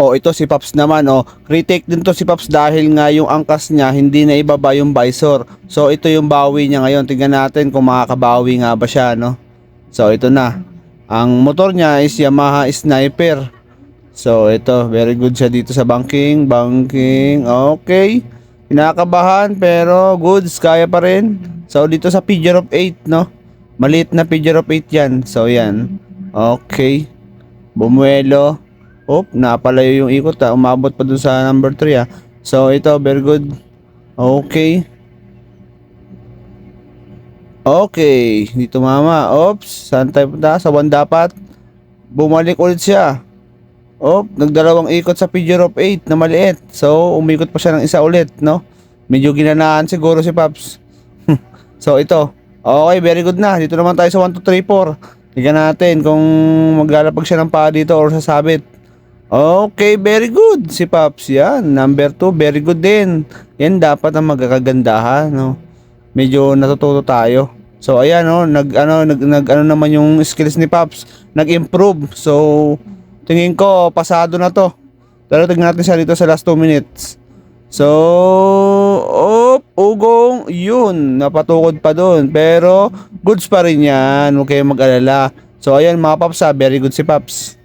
O ito si Paps naman, retake din to si Paps dahil nga yung angkas niya hindi na ibaba yung visor. So ito yung bawi niya ngayon. Tingnan natin kung makakabawi nga ba siya, no? So ito na. Ang motor niya is Yamaha Sniper. So ito, very good siya dito sa banking. Okay. Kinakabahan pero goods, kaya pa rin. So dito sa Figure of 8, no? Maliit na Figure of 8 yan. So yan. Okay. Bumuelo. Napalayo yung ikot, umabot pa dun sa number 3, ah. So ito, very good. Okay. Okay, dito mama. Saan tayo punta? Sa 1 dapat. Bumalik ulit siya. Nagdalawang ikot sa Figure of 8 na maliit. So umikot pa siya ng isa ulit, no? Medyo ginanaan siguro si Paps. So ito. Okay, very good na. Dito naman tayo sa 1, 2, 3, 4. Tignan natin kung maglalapag siya ng paa dito or sasabit. Okay, very good si Paps. Yan, number 2, very good din. Yan dapat ang magkakagandahan, no? Medyo natututo tayo. So ayan, no, nag naman yung skills ni Paps. Nag-improve. So tingin ko pasado na to. Pero tingnan natin siya dito sa last 2 minutes. So, ugong, yun, napatukod pa doon. Pero goods pa rin yan, huwag kayong mag-alala. So ayan mga Paps, very good si Paps.